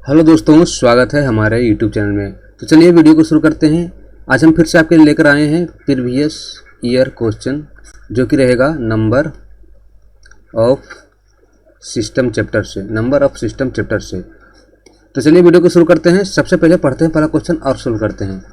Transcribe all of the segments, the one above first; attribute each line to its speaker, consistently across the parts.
Speaker 1: Hello दोस्तों, स्वागत है हमारे यूट्यूब चैनल में। तो चलिए वीडियो को शुरू करते हैं। आज हम फिर से आपके लिए लेकर आए हैं प्रीवियस ईयर क्वेश्चन, जो कि रहेगा नंबर ऑफ सिस्टम चैप्टर से। तो चलिए वीडियो को शुरू करते हैं। सबसे पहले पढ़ते हैं पहला क्वेश्चन और सोल्व करते हैं।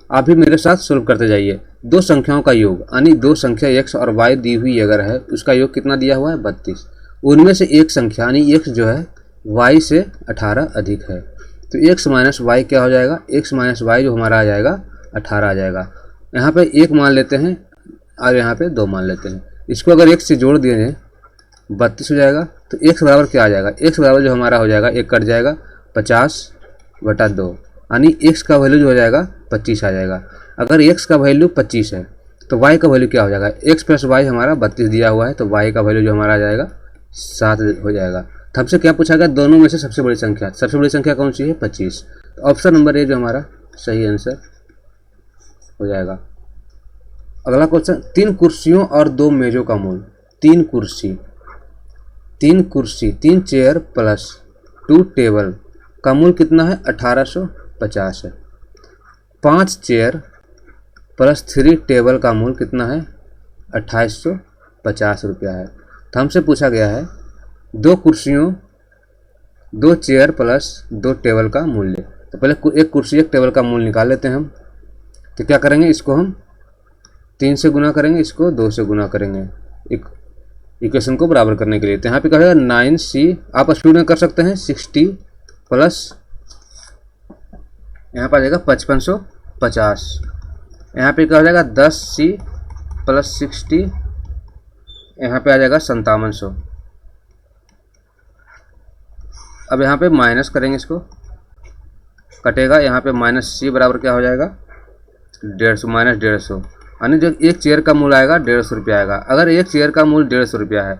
Speaker 1: आप भी मेरे साथ सोल्व करते जाइए। दो संख्याओं का योग, यानी दो संख्या x और y दी हुई अगर है, उसका योग कितना दिया हुआ है 32। उनमें से एक संख्या यानी x जो है y से 18 अधिक है, तो x माइनस वाई क्या हो जाएगा? x माइनस वाई जो हमारा आ जाएगा 18 आ जाएगा। यहाँ पे एक मान लेते हैं और यहाँ पे दो मान लेते हैं। इसको अगर x से जोड़ दिए जाए 32 हो जाएगा। तो x बराबर क्या आ जाएगा? x बराबर जो हमारा हो जाएगा, एक कट जाएगा 50/2, यानी x का वैल्यू जो हो जाएगा 25 आ जाएगा। अगर x का वैल्यू 25 है तो y का वैल्यू क्या हो जाएगा? x प्लस वाई हमारा 32 दिया हुआ है, तो y का वैल्यू जो हमारा आ जाएगा 7 हो जाएगा। तो हमसे क्या पूछा गया? दोनों में से सबसे बड़ी संख्या कौन सी है? 25। तो ऑप्शन नंबर ए जो हमारा सही आंसर हो जाएगा। अगला क्वेश्चन, 3 कुर्सियों और 2 मेजों का मूल। 3 कुर्सी 3 चेयर प्लस 2 टेबल का मूल कितना है? 1850 है। 5 चेयर प्लस 3 टेबल का मूल कितना है? 2850 रुपया है। तो हमसे पूछा गया है 2 कुर्सियों 2 चेयर प्लस 2 टेबल का मूल्य। तो पहले एक कुर्सी एक टेबल का मूल्य निकाल लेते हैं हम। तो क्या करेंगे? इसको हम 3 से गुना करेंगे, इसको 2 से गुना करेंगे इक्वेशन को बराबर करने के लिए। तो यहाँ पे कहेगा 9c, आप स्पीड में कर सकते हैं, 60 प्लस यहाँ पर आ जाएगा 5550। यहाँ पे क्या हो जाएगा? 10c प्लस 60, यहाँ पे आ जाएगा 5700। अब यहाँ पे माइनस करेंगे, इसको कटेगा। यहाँ पे माइनस c बराबर क्या हो जाएगा? 150 माइनस 150, यानी जो एक चेयर का मूल्य आएगा 150 रुपया आएगा। अगर एक चेयर का मूल्य 150 रुपया है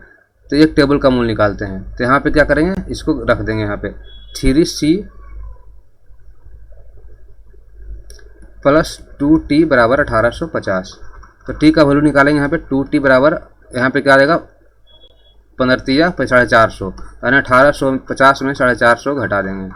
Speaker 1: तो एक टेबल का मूल्य निकालते हैं। तो यहाँ पे क्या करेंगे? इसको रख देंगे यहाँ पे 3c प्लस 2t बराबर 1850। तो t का वैल्यू निकालेंगे यहाँ पे। 2t बराबर यहाँ पे क्या आ जाएगा? 15 450, यानी 1850 में 450 घटा देंगे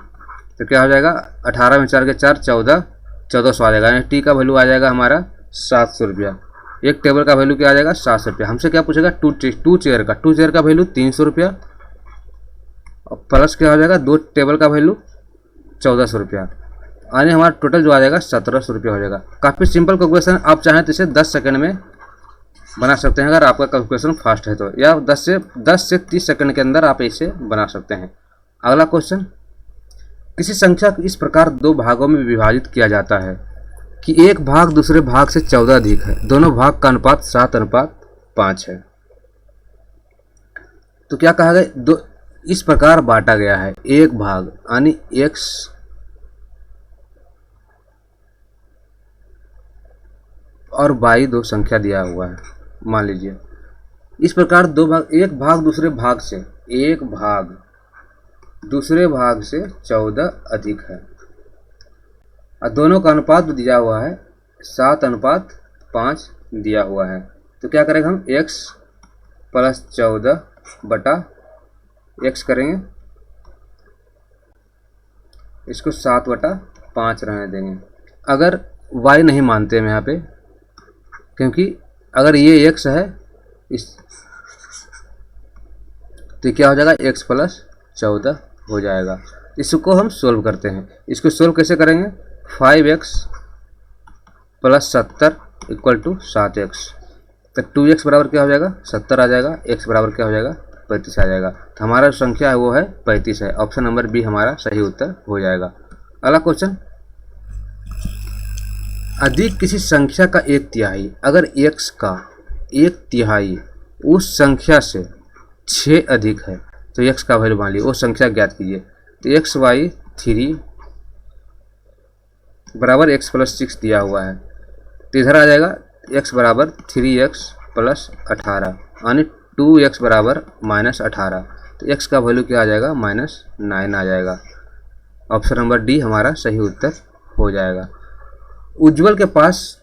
Speaker 1: तो क्या हो जाएगा? 18 में 4 के 4 1400 आ जाएगा। यानी टी का वैल्यू आ जाएगा हमारा 700 रुपया। एक टेबल का वैल्यू क्या आ जाएगा? 700 रुपया। हमसे क्या पूछेगा? टू चेयर का वैल्यू 300 रुपया, और प्लस क्या हो जाएगा? 2 टेबल का वैल्यू 1400 रुपया, यानी हमारा टोटल जो आ जाएगा 1700 रुपया हो जाएगा। काफ़ी सिंपल कैलकुलेशन। आप चाहें तो इसे 10 सेकंड में बना सकते हैं, अगर आपका कैलकुलेशन फास्ट है तो, या 10 से 30 सेकंड के अंदर आप इसे बना सकते हैं। अगला क्वेश्चन, किसी संख्या को इस प्रकार 2 भागों में विभाजित किया जाता है कि एक भाग दूसरे भाग से 14 अधिक है। दोनों भाग का अनुपात 7:5 है। तो क्या कहा गया? इस प्रकार बांटा गया है एक भाग, यानी x और y 2 संख्या दिया हुआ है। मान लीजिए इस प्रकार 2 भाग, एक भाग दूसरे भाग से 14 अधिक है, और दोनों का अनुपात दिया हुआ है 7:5 दिया हुआ है। तो क्या करेंगे हम? x प्लस 14 बटा x करेंगे, इसको 7/5 रहने देंगे। अगर y नहीं मानते हम यहाँ पे, क्योंकि अगर ये x है तो क्या हो जाएगा? x प्लस 14 हो जाएगा। इसको हम सोल्व करते हैं। इसको सोल्व कैसे करेंगे? 5x plus 70 equal to 7x। तो 2x बराबर क्या हो जाएगा? 70 आ जाएगा। x बराबर क्या हो जाएगा? 35 आ जाएगा। तो हमारा जो संख्या है वो है 35 है। ऑप्शन नंबर बी हमारा सही उत्तर हो जाएगा। अगला क्वेश्चन, अधिक किसी संख्या का 1/3, अगर x का 1/3 उस संख्या से 6 अधिक है तो x का वैल्यू मान लीजिए, वो संख्या ज्ञात कीजिए। तो xy3 बराबर x प्लस 6 दिया हुआ है, तो इधर आ जाएगा x बराबर 3x प्लस 18, यानी 2x बराबर -18। तो x का वैल्यू क्या आ जाएगा? -9 आ जाएगा। ऑप्शन नंबर डी हमारा सही उत्तर हो जाएगा। उज्ज्वल के पास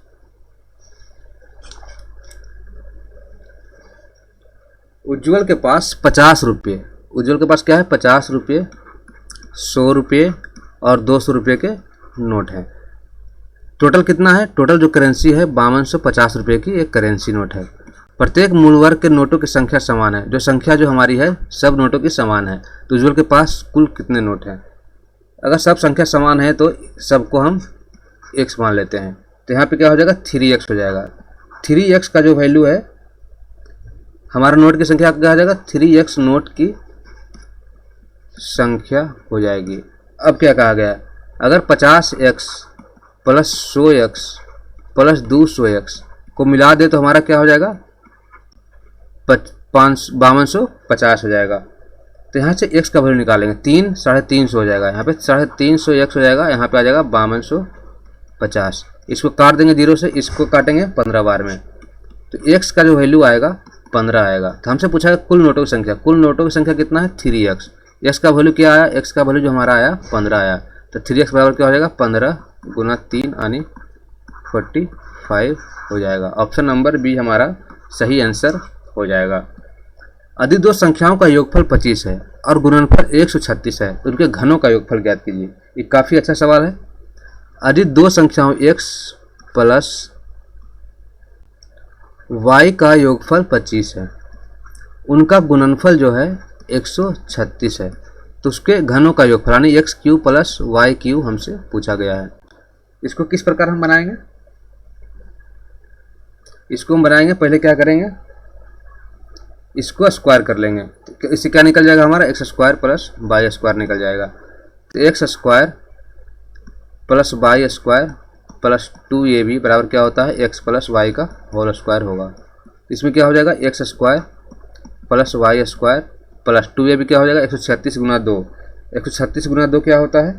Speaker 1: उज्ज्वल के पास 50 रुपये, उज्ज्वल के पास क्या है? 50 रुपये 100 रुपये और 200 रुपये के नोट हैं। टोटल कितना है? टोटल जो करेंसी है 5250 रुपये की एक करेंसी नोट है। प्रत्येक मूल वर्ग के नोटों की संख्या समान है। जो संख्या जो हमारी है सब नोटों की समान है। तो उज्ज्वल के पास कुल कितने नोट हैं? अगर सब संख्या समान है तो सबको हम x मान लेते हैं। तो यहाँ पे क्या हो जाएगा? 3x हो जाएगा। 3x का जो वैल्यू है हमारा नोट की संख्या क्या हो जाएगा? 3x नोट की संख्या हो जाएगी। अब क्या कहा गया? अगर 50x plus 100x plus 200x को मिला दे तो हमारा क्या हो जाएगा? 5250 हो जाएगा। तो यहाँ से x का वैल्यू निकालेंगे 350 हो जाएगा। यहाँ पे 350x हो जाएगा। यहाँ पे आ जाएगा 5250। इसको काट देंगे 0 से, इसको काटेंगे 15 बार में, तो x का जो वैल्यू आएगा 15 आएगा। तो हमसे पूछा है कुल नोटों की संख्या। कुल नोटों की संख्या कितना है? 3x। x का वैल्यू क्या आया? x का वैल्यू जो हमारा आया 15 आया। तो 3x बराबर क्या हो जाएगा? 15 गुना 3 यानी 45 हो जाएगा। ऑप्शन नंबर बी हमारा सही आंसर हो जाएगा। यदि दो संख्याओं का योगफल 25 है और गुणनफल 136 है तो उनके घनों का योगफल ज्ञात कीजिए। ये काफ़ी अच्छा सवाल है। यदि दो संख्याओं x प्लस y का योगफल 25 है, उनका गुणनफल जो है 136 है, तो उसके घनों का योगफल यानी x³ प्लस y³ हमसे पूछा गया है। इसको किस प्रकार हम बनाएंगे? इसको हम बनाएंगे, पहले क्या करेंगे? इसको स्क्वायर कर लेंगे। तो इससे क्या निकल जाएगा? हमारा x² प्लस y² निकल जाएगा। तो x² plus y² plus 2ab बराबर क्या होता है? x प्लस y का होल स्क्वायर होगा। इसमें क्या हो जाएगा? x² plus y² plus 2ab क्या हो जाएगा? 136 गुना 2। 136 गुना 2 क्या होता है?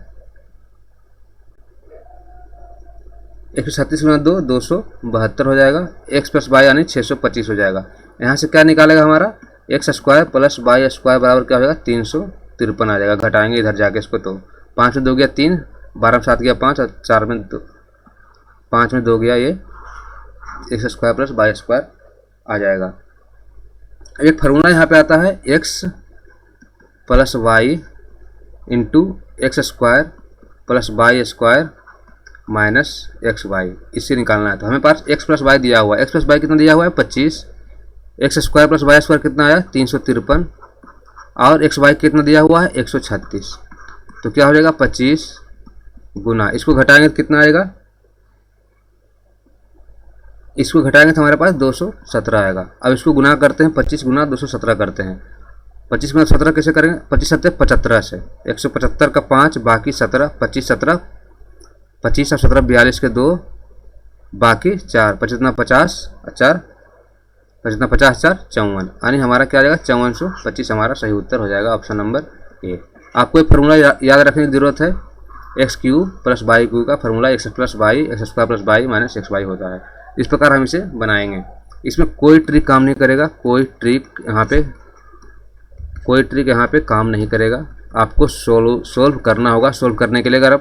Speaker 1: 136 गुना 2 272 हो जाएगा। x प्लस y यानी 625 हो जाएगा। यहाँ से क्या निकालेगा हमारा? x² प्लस y² बराबर क्या हो जाएगा? 353 आ जाएगा। घटाएंगे इधर जाके इसको, तो 5 में 2 गया 3, 12 में 7 गया 5 और 4 में 2, 5 में 2 गया ये x² प्लस y² आ जाएगा। एक फार्मूला यहाँ पे आता है x plus y into x² plus y² minus xy, इससे निकालना है। तो हमें पास x प्लस y दिया हुआ है। x प्लस y कितना दिया हुआ है? 25। x² प्लस y² कितना आया? 353। और xy कितना दिया हुआ है? 136। तो क्या हो जाएगा? 25 गुना, इसको घटाएंगे तो कितना आएगा? इसको घटाएंगे तो हमारे पास 217 आएगा। अब इसको गुना करते हैं, 25 गुना 217 करते हैं। 25 गुना 17 कैसे करेंगे? 25 7 75 से 175 का 5 बाकी 17, 25 17 25 और 17 42 के 2 बाकी 4, 25 50 और 4 25 50 4 54, यानी हमारा क्या आ जाएगा? 5425 हमारा सही उत्तर हो जाएगा। Option number A. आपको एक फार्मूला याद रखने की जरूरत है। x³ प्लस y³ का formula x plus y x² plus y minus xy होता है। इस प्रकार हम इसे बनाएंगे। इसमें कोई ट्रिक काम नहीं करेगा, कोई ट्रिक यहाँ पे काम नहीं करेगा। आपको सोल्व करना होगा। सोल्व करने के लिए अगर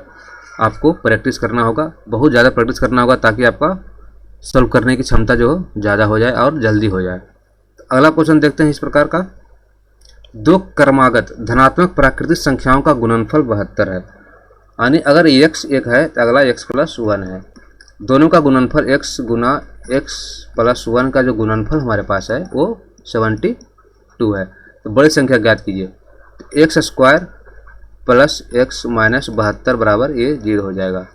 Speaker 1: आपको प्रैक्टिस करना होगा, बहुत ज़्यादा प्रैक्टिस करना होगा, ताकि आपका सोल्व करने की क्षमता जो ज़्यादा हो जाए और जल्दी हो जाए। अगला क्वेश्चन देखते हैं इस प्रकार का। दो क्रमागत धनात्मक प्राकृतिक संख्याओं का गुणनफल 72 है, यानी अगर x 1 है तो अगला x प्लस 1 है। दोनों का गुणनफल x गुना x प्लस 1 का जो गुणनफल हमारे पास है वो 72 है। तो बड़ी संख्या ज्ञात कीजिए। x² प्लस x माइनस 72 बराबर ये 0 हो जाएगा।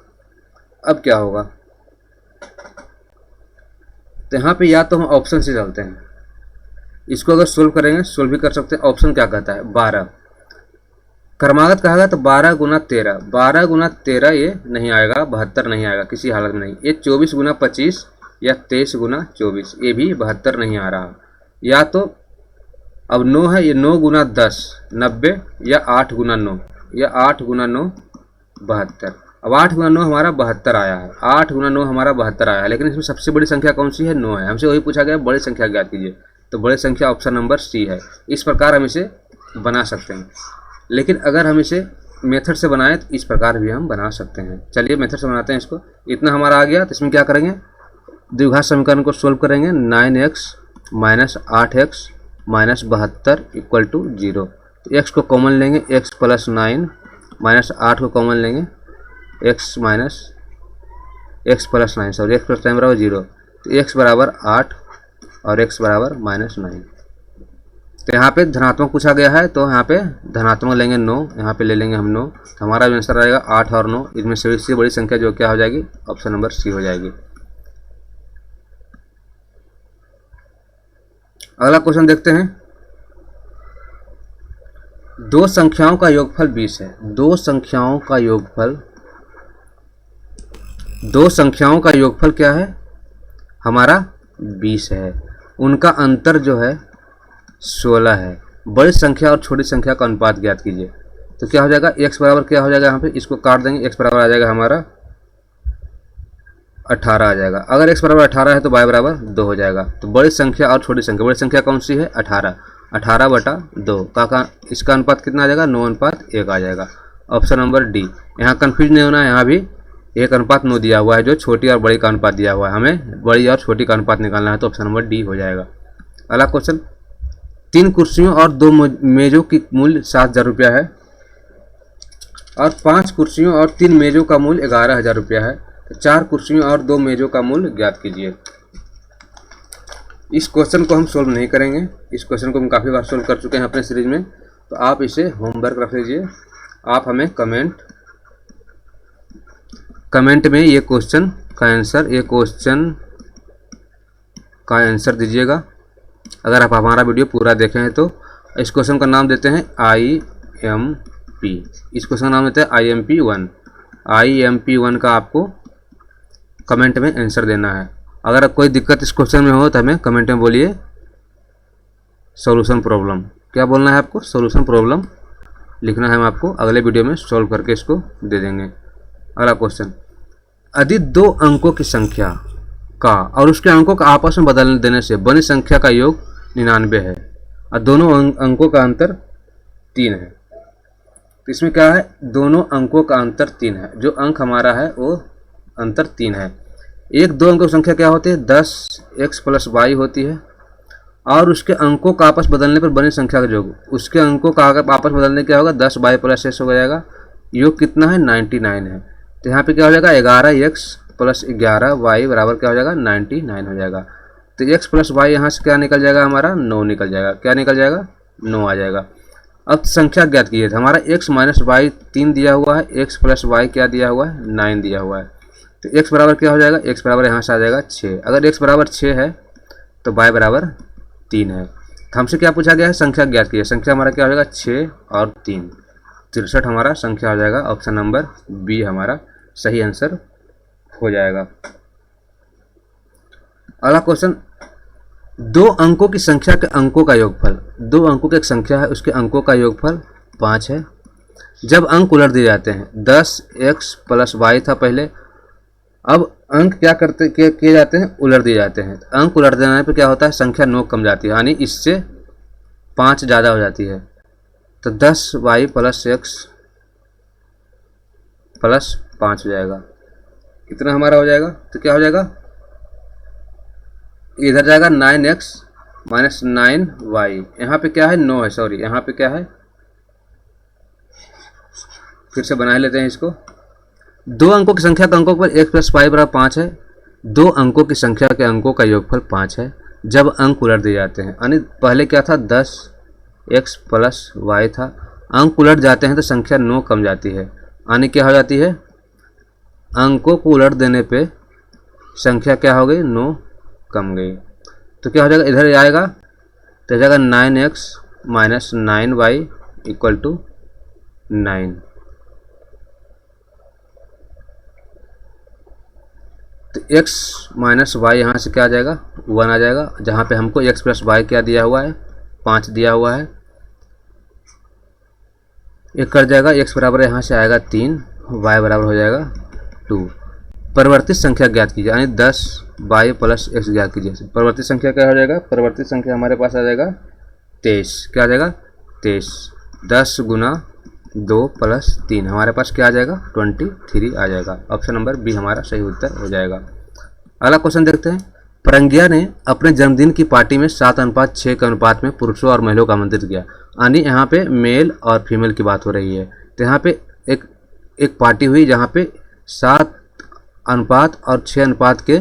Speaker 1: अब क्या होगा? तो यहाँ पे या तो हम ऑप्शन से चलते हैं, इसको अगर सोल्व करेंगे, सोल्व भी कर सकते हैं। ऑप्शन क्या कहता है? 12 क्रमागत कहा तो 12 गुना 13, 12 गुना 13 ये नहीं आएगा, 72 नहीं आएगा किसी हालत में नहीं। ये 24 गुना 25 या 23 गुना 24, ये भी 72 नहीं आ रहा। या तो अब 9 है, ये 9 गुना 10 90, या 8 गुना 9, या 8 गुना 9 72। अब 8 गुना 9 हमारा 72 आया है, 8 गुना 9 हमारा 72 आया है। लेकिन इसमें सबसे बड़ी संख्या कौन सी है? 9 है। हमसे वही पूछा गया बड़ी संख्या ज्ञात कीजिए। तो बड़ी संख्या ऑप्शन नंबर सी है। इस प्रकार हम इसे बना सकते हैं। लेकिन अगर हम इसे मेथड से बनाएं तो इस प्रकार भी हम बना सकते हैं। चलिए मेथड से बनाते हैं इसको। इतना हमारा आ गया, तो इसमें क्या करेंगे? द्विघात समीकरण को सोल्व करेंगे। 9x minus 8x minus 72 equal to 0। तो x को कॉमन लेंगे, x प्लस 9 -8 को कॉमन लेंगे, x minus x plus 9 sorry x plus 9 बराबर 0, तो x बराबर 8 और x बराबर -9। तो यहाँ पे धनात्मक पूछा गया है तो यहाँ पे धनात्मक लेंगे 9, यहाँ पे ले लेंगे हम 9, तो हमारा आंसर आएगा 8 और 9, इसमें से बड़ी संख्या जो क्या हो जाएगी, ऑप्शन नंबर सी हो जाएगी। अगला क्वेश्चन देखते हैं। दो संख्याओं का योगफल 20 है। दो संख्याओं का योगफल क्या है, हमारा 20 है। उनका अंतर जो है 16 है। बड़ी संख्या और छोटी संख्या का अनुपात ज्ञात कीजिए। तो क्या हो जाएगा, x बराबर क्या हो जाएगा, यहाँ पे इसको काट देंगे, x बराबर आ जाएगा हमारा 18 आ जाएगा। अगर x बराबर 18 है तो y बराबर 2 हो जाएगा। तो बड़ी संख्या और छोटी संख्या, बड़ी संख्या कौन सी है, 18/2 का इसका अनुपात कितना आ जाएगा, 9:1 आ जाएगा। Option number D. यहाँ कन्फ्यूज नहीं होना है, यहाँ भी 1:9 दिया हुआ है जो छोटी और बड़ी का अनुपात दिया हुआ है, हमें बड़ी और छोटी का अनुपात निकालना है, तो ऑप्शन नंबर डी हो जाएगा। अगला क्वेश्चन, 3 कुर्सियों और 2 मेजों की मूल्य 7,000 रुपया है और 5 कुर्सियों और 3 मेजों का मूल्य 11,000 रुपया है। तो 4 कुर्सियों और 2 मेजों का मूल्य ज्ञात कीजिए। इस क्वेश्चन को हम सोल्व नहीं करेंगे, इस क्वेश्चन को हम काफ़ी बार सोल्व कर चुके हैं अपने सीरीज में, तो आप इसे होमवर्क रख लीजिए। आप हमें कमेंट में ये क्वेश्चन का आंसर दीजिएगा। अगर आप हमारा वीडियो पूरा देखे हैं तो इस क्वेश्चन का नाम देते हैं IMP, इस क्वेश्चन का नाम देते हैं IMP1 का आपको कमेंट में आंसर देना है। अगर कोई दिक्कत इस क्वेश्चन में हो तो हमें कमेंट में बोलिए सॉल्यूशन प्रॉब्लम, क्या बोलना है आपको, सॉल्यूशन प्रॉब्लम लिखना है, हम आपको अगले वीडियो में सॉल्व करके इसको दे देंगे। अगला क्वेश्चन, यदि 2 अंकों की संख्या का और उसके अंकों का आपस में बदल देने से बनी संख्या का योग 99 है और दोनों अंकों का अंतर 3 है। तो इसमें क्या है, दोनों अंकों का अंतर 3 है, जो अंक हमारा है वो अंतर 3 है। 2 अंकों की संख्या क्या होती है, 10x + y होती है और उसके अंकों का आपस बदलने पर बनी संख्या का योग, उसके अंकों का आपस बदलने क्या होगा, 10y + x हो जाएगा, योग कितना है, 99 है। तो यहाँ पे क्या हो जाएगा, 11x + 11y बराबर क्या हो जाएगा, 99 हो जाएगा। तो x + y यहाँ से क्या निकल जाएगा, हमारा 9 निकल जाएगा, क्या निकल जाएगा, 9 आ जाएगा। अब संख्या ज्ञात कीजिए। तो हमारा x - y 3 दिया हुआ है, x + y क्या दिया हुआ है, 9 दिया हुआ है। तो x बराबर क्या हो जाएगा, x बराबर यहाँ से आ जाएगा 6। अगर x बराबर 6 है तो y बराबर 3 है। तो हमसे क्या पूछा गया है, संख्या ज्ञात कीजिए। संख्या हमारा क्या हो जाएगा, 6 और 3, 63 हमारा संख्या हो जाएगा। ऑप्शन नंबर बी हमारा सही आंसर हो जाएगा। अगला क्वेश्चन, 2 अंकों की संख्या के अंकों का योगफल, 2 अंकों की एक संख्या है, उसके अंकों का योगफल 5 है। जब अंक उलट दिए जाते हैं, 10x + y था पहले, अब अंक क्या किए जाते हैं, उलट दिए जाते हैं। अंक उलट देने पर क्या होता है, संख्या 9 कम जाती है, यानी इससे 5 ज़्यादा हो जाती है। तो 10y + x + 5 हो जाएगा, कितना हमारा हो जाएगा, तो क्या हो जाएगा, इधर जाएगा 9x - 9y, यहाँ पे क्या है, 9 है, सॉरी यहाँ पे क्या है, फिर से बना लेते हैं इसको। 2 अंकों की संख्या के अंकों पर x + y = 5 है। 2 अंकों की संख्या के अंकों का योगफल 5 है जब अंक उलट दिए जाते हैं, यानी पहले क्या था, 10x + y था, अंक उलट जाते हैं तो संख्या 9 कम जाती है, यानी क्या हो जाती है, अंकों को उलट देने पे संख्या क्या हो गई, 9 कम गई। तो क्या हो जाएगा, इधर आएगा तो जाएगा 9x - 9y = 9। तो x - y यहाँ से क्या आ जाएगा, 1 आ जाएगा, जहाँ पे हमको x + y क्या दिया हुआ है, 5 दिया हुआ है, एक कर जाएगा, x बराबर यहाँ से आएगा 3, y बराबर हो जाएगा 2। परिवर्तित संख्या ज्ञात कीजिए, यानी 10y + x ज्ञात कीजिए। परिवर्तित संख्या क्या हो जाएगा, परिवर्तित संख्या हमारे पास आ जाएगा 23, क्या आ जाएगा, 23। 10 × 2 + 3 हमारे पास क्या आ जाएगा, 23 आ जाएगा। ऑप्शन नंबर बी हमारा सही उत्तर हो जाएगा। अगला क्वेश्चन देखते हैं। प्रज्ञा ने अपने जन्मदिन की पार्टी में 7:6 के अनुपात में पुरुषों और महिलाओं का आमंत्रित किया, यानी यहाँ पे मेल और फीमेल की बात हो रही है। तो यहाँ पे एक पार्टी हुई जहाँ पे 7 अनुपात और 6 अनुपात के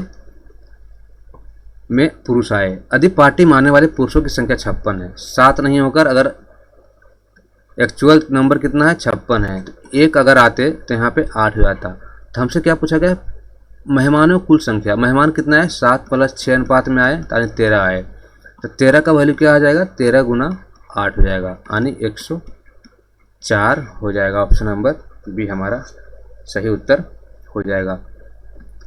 Speaker 1: में पुरुष आए। यदि पार्टी में आने वाले पुरुषों की संख्या 56 है, 7 नहीं होकर अगर एक्चुअल नंबर कितना है 56 है, एक अगर आते तो यहाँ पे 8 हो जाता। तो हमसे क्या पूछा गया, मेहमानों कुल संख्या, मेहमान कितना है 7 + 6 अनुपात में आए यानी 13 आए, तो 13 का वैल्यू क्या आ जाएगा 13 × 8 हो जाएगा यानी 104 हो जाएगा। ऑप्शन नंबर बी हमारा सही उत्तर हो जाएगा।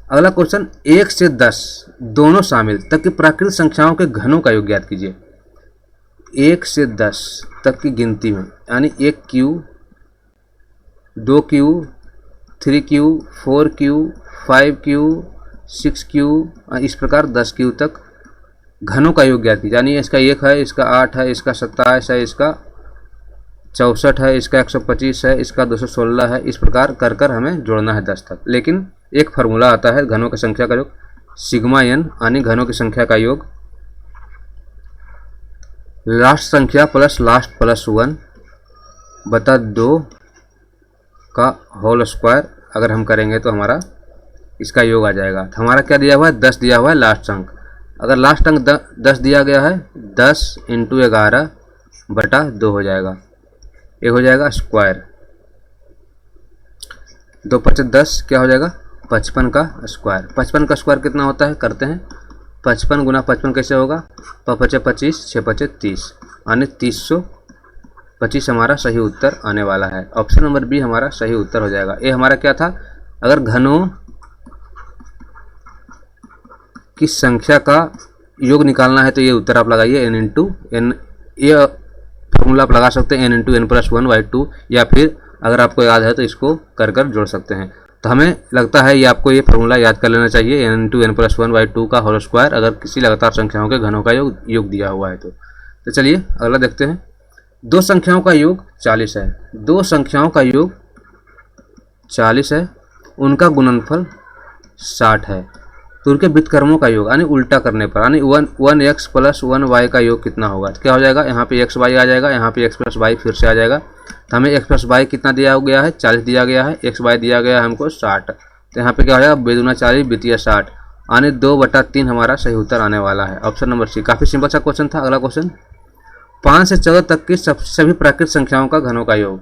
Speaker 1: अगला क्वेश्चन, 1 से 10 दोनों शामिल तक की प्राकृतिक संख्याओं के घनों का योग ज्ञात कीजिए। 1 से 10 तक की गिनती में यानी 1Q 2Q 3Q 4Q 5Q 6Q इस प्रकार 10Q तक घनों का योग ज्ञात कीजिए। यानी इसका 1 है, इसका 8 है, इसका 27 है, इसका 64 है, इसका 125 है, इसका 216 है। इस प्रकार कर कर हमें जोड़ना है 10 तक। लेकिन एक फार्मूला आता है घनों की संख्या का योग, सिग्मा n यानी घनों की संख्या का योग लास्ट संख्या प्लस लास्ट प्लस 1 बटा 2 का होल स्क्वायर अगर हम करेंगे तो हमारा इसका योग आ जाएगा। तो हमारा क्या दिया हुआ है 10 दिया हुआ है लास्ट अंक। अगर लास्ट अंक 10 दिया गया है 10 × 11 बटा 2 हो जाएगा, ये हो जाएगा स्क्वायर। 2 × 5 = 10 क्या हो जाएगा 55 का स्क्वायर। 55 का स्क्वायर कितना होता है करते हैं, 55 × 55 कैसे होगा 5 × 5 = 25 6 × 5 = 30 यानी 325 हमारा सही उत्तर आने वाला है। ऑप्शन नंबर बी हमारा सही उत्तर हो जाएगा। ये हमारा क्या था, अगर घनों की संख्या का योग निकालना है तो ये उत्तर आप लगाइए n × n, ये फॉर्मूला आप लगा सकते हैं n × n + 1/2, या फिर अगर आपको याद है तो इसको कर कर जोड़ सकते हैं। तो हमें लगता है ये आपको ये फॉर्मूला याद कर लेना चाहिए, n × n + 1/2 का होल स्क्वायर अगर किसी लगातार संख्याओं के घनों का योग दिया हुआ है तो चलिए अगला देखते हैं। 2 संख्याओं का योग 40 है, 2 संख्याओं का योग 40 है, उनका गुणनफल 60 है, तो उनके व्युत्क्रमों का योग यानी उल्टा करने पर यानी 1x + 1y का योग कितना होगा। तो क्या हो जाएगा, यहाँ पे xy आ जाएगा, यहाँ पे x + y फिर से आ जाएगा। तो हमें x + y कितना दिया गया है 40 दिया गया है, xy दिया गया है हमको 60, तो यहाँ पे क्या हो जाएगा 2 × 40 = 60 यानी 2/3 हमारा सही उत्तर आने वाला है। Option number C. काफ़ी सिंपल सा क्वेश्चन था। अगला क्वेश्चन, 5 से 14 तक की सभी प्राकृतिक संख्याओं का घनों का योग।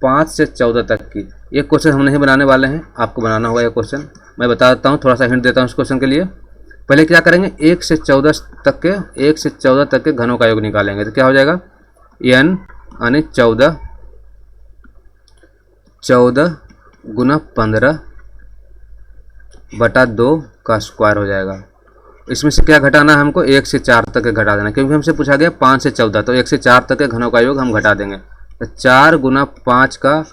Speaker 1: 5 से 14 तक की ये क्वेश्चन हम नहीं बनाने वाले हैं, आपको बनाना होगा ये क्वेश्चन। मैं बता देता हूँ, थोड़ा सा हिंट देता हूँ इस क्वेश्चन के लिए। पहले क्या करेंगे 1 से 14 तक के घनों का योग निकालेंगे। तो क्या हो जाएगा n यानी 14 × 15 बटा 2 का स्क्वायर हो जाएगा। इसमें से क्या घटाना है हमको 1 से 4 तक के घटा देना, क्योंकि हमसे पूछा गया 5 से 14, तो 1 से 4 तक के घनों का योग हम घटा देंगे। तो 4 × 5 का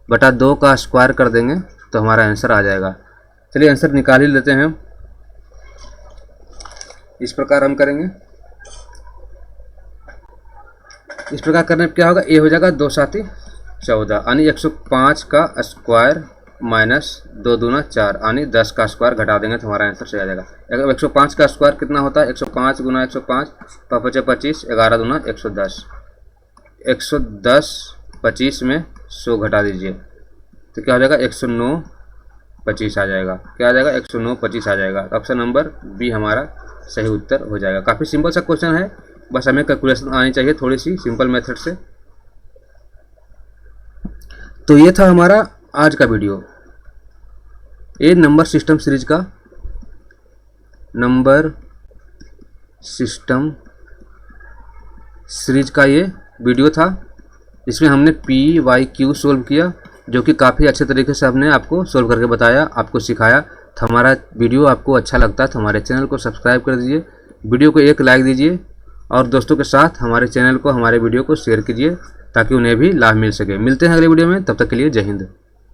Speaker 1: बटा 2 का स्क्वायर कर देंगे तो हमारा आंसर आ जाएगा। चलिए आंसर निकाल ही लेते हैं। इस प्रकार हम करेंगे, इस प्रकार करने पर क्या होगा, ये हो जाएगा 2 × 7 = 14 यानी 105 का स्क्वायर माइनस 2 दूना 4 यानी 10 का स्क्वायर घटा देंगे तो हमारा आंसर सही आ जाएगा। 105 का स्क्वायर कितना होता है 105 × 105 5 × 25 11 दूना 110, 110 25 में 100 घटा दीजिए तो क्या हो जाएगा 109 25 आ जाएगा। क्या आ जाएगा 109 25 आ जाएगा। ऑप्शन नंबर बी हमारा सही उत्तर हो जाएगा। काफ़ी सिंपल सा क्वेश्चन है, बस हमें कैलकुलेशन आनी चाहिए थोड़ी सी सिंपल मेथड से। तो ये था हमारा आज का वीडियो, ये नंबर सिस्टम सीरीज का ये वीडियो था, इसमें हमने PYQ सोल्व किया, जो कि काफ़ी अच्छे तरीके से हमने आपको सोल्व करके बताया, आपको सिखाया। तो हमारा वीडियो आपको अच्छा लगता है तो हमारे चैनल को सब्सक्राइब कर दीजिए, वीडियो को एक लाइक दीजिए और दोस्तों के साथ हमारे चैनल को, हमारे वीडियो को शेयर कीजिए ताकि उन्हें भी लाभ मिल सके। मिलते हैं अगले वीडियो में, तब तक के लिए जय हिंद।